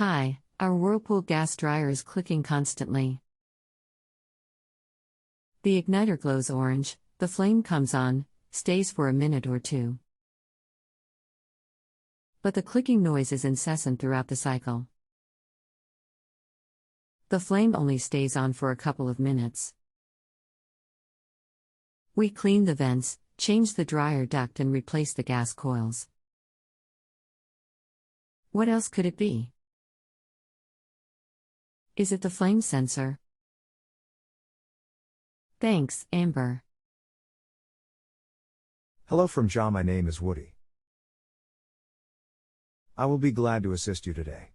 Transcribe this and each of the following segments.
Hi, our whirlpool gas dryer is clicking constantly. The igniter glows orange, the flame comes on, stays for a minute or two. But the clicking noise is incessant throughout the cycle. The flame only stays on for a couple of minutes. We clean the vents, change the dryer duct and replace the gas coils. What else could it be? Is it the flame sensor? Thanks, Amber. Hello from Ja, my name is Woody. I will be glad to assist you today.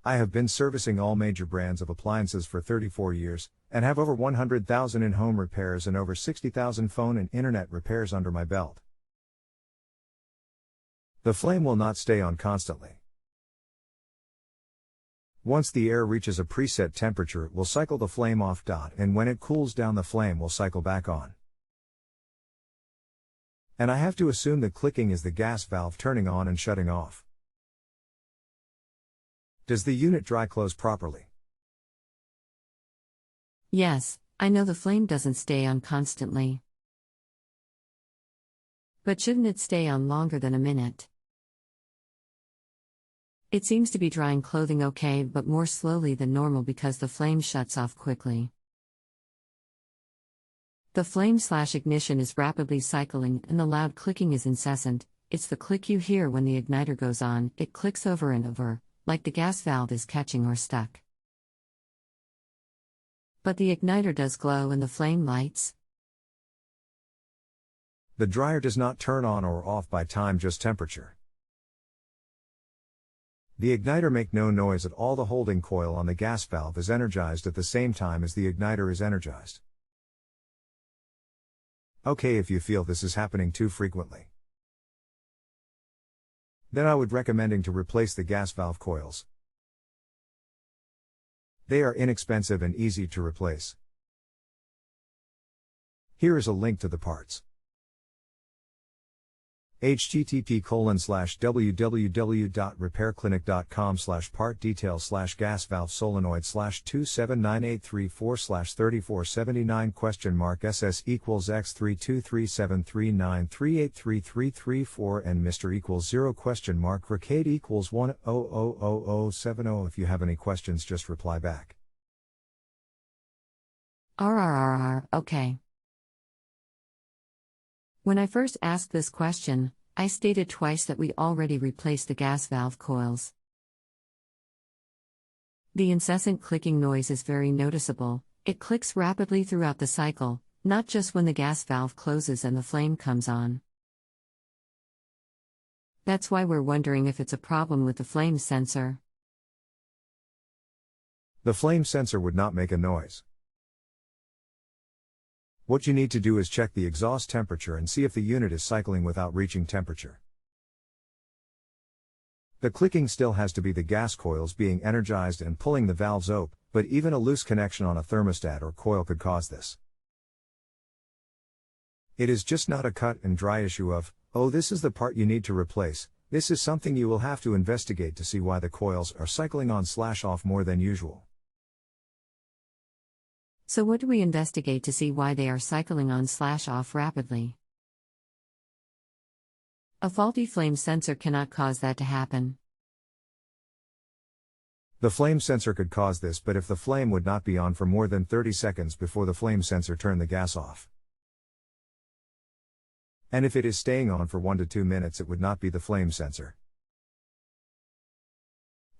I have been servicing all major brands of appliances for 34 years, and have over 100,000 in-home repairs and over 60,000 phone and internet repairs under my belt. The flame will not stay on constantly. Once the air reaches a preset temperature, it will cycle the flame off. And when it cools down, the flame will cycle back on. And I have to assume that clicking is the gas valve turning on and shutting off. Does the unit dry close properly? Yes, I know the flame doesn't stay on constantly. But shouldn't it stay on longer than a minute? It seems to be drying clothing okay, but more slowly than normal because the flame shuts off quickly. The flame/ignition is rapidly cycling and the loud clicking is incessant. It's the click you hear when the igniter goes on. It clicks over and over, like the gas valve is catching or stuck. But the igniter does glow and the flame lights. The dryer does not turn on or off by time, just temperature. The igniter make no noise at all. The holding coil on the gas valve is energized at the same time as the igniter is energized. Okay, if you feel this is happening too frequently, then I would recommending to replace the gas valve coils. They are inexpensive and easy to replace. Here is a link to the parts. http://www.repairclinic.com/part details/gas valve solenoid/27983/3479 SS equals X323739383334 and Mr equals 0 Ricade equals 1000070. If you have any questions, just reply back. Okay. When I first asked this question, I stated twice that we already replaced the gas valve coils. The incessant clicking noise is very noticeable. It clicks rapidly throughout the cycle, not just when the gas valve closes and the flame comes on. That's why we're wondering if it's a problem with the flame sensor. The flame sensor would not make a noise. What you need to do is check the exhaust temperature and see if the unit is cycling without reaching temperature. The clicking still has to be the gas coils being energized and pulling the valves open, but even a loose connection on a thermostat or coil could cause this. It is just not a cut and dry issue of, oh, this is the part you need to replace. This is something you will have to investigate to see why the coils are cycling on/off more than usual. So what do we investigate to see why they are cycling on/off rapidly? A faulty flame sensor cannot cause that to happen. The flame sensor could cause this, but if the flame would not be on for more than 30 seconds before the flame sensor turned the gas off. And if it is staying on for 1 to 2 minutes, it would not be the flame sensor.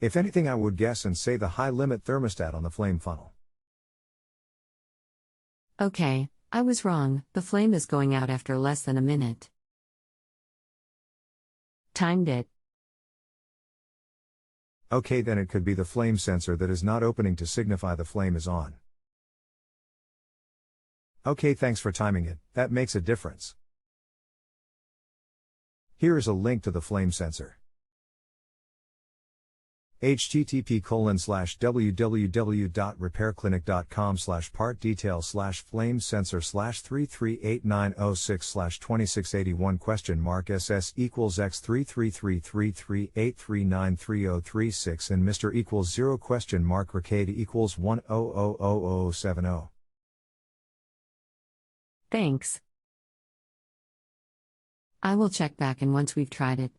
If anything, I would guess and say the high limit thermostat on the flame funnel. Okay, I was wrong. The flame is going out after less than a minute. Timed it. Okay, then it could be the flame sensor that is not opening to signify the flame is on. Okay, thanks for timing it. That makes a difference. Here is a link to the flame sensor. http://www.repairclinic.com/part details/flame sensor /3389006/2681 SS equals X3333383393036 and Mr equals 0 Ricade equals 1000070. Thanks. I will check back in once we've tried it.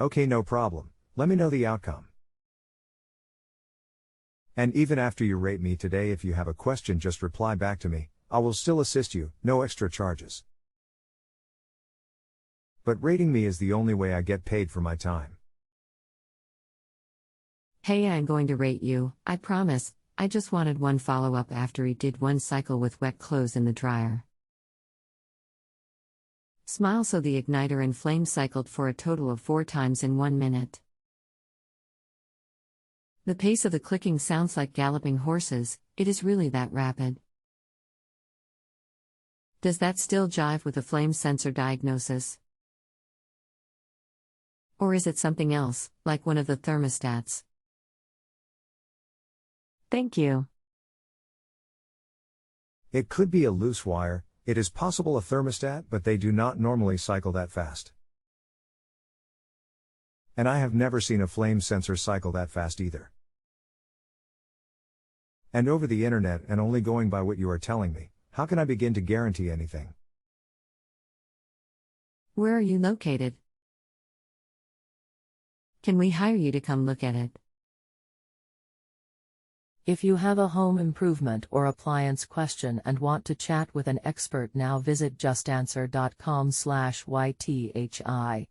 Okay, no problem. Let me know the outcome. And even after you rate me today, if you have a question, just reply back to me. I will still assist you, no extra charges. But rating me is the only way I get paid for my time. Hey, I'm going to rate you, I promise. I just wanted one follow-up after he did one cycle with wet clothes in the dryer. Smile. So the igniter and flame cycled for a total of 4 times in 1 minute. The pace of the clicking sounds like galloping horses, it is really that rapid. Does that still jive with the flame sensor diagnosis? Or is it something else, like one of the thermostats? Thank you. It could be a loose wire. It is possible a thermostat, but they do not normally cycle that fast. And I have never seen a flame sensor cycle that fast either. And over the internet, and only going by what you are telling me, how can I begin to guarantee anything? Where are you located? Can we hire you to come look at it? If you have a home improvement or appliance question and want to chat with an expert now, visit JustAnswer.com/YTHI.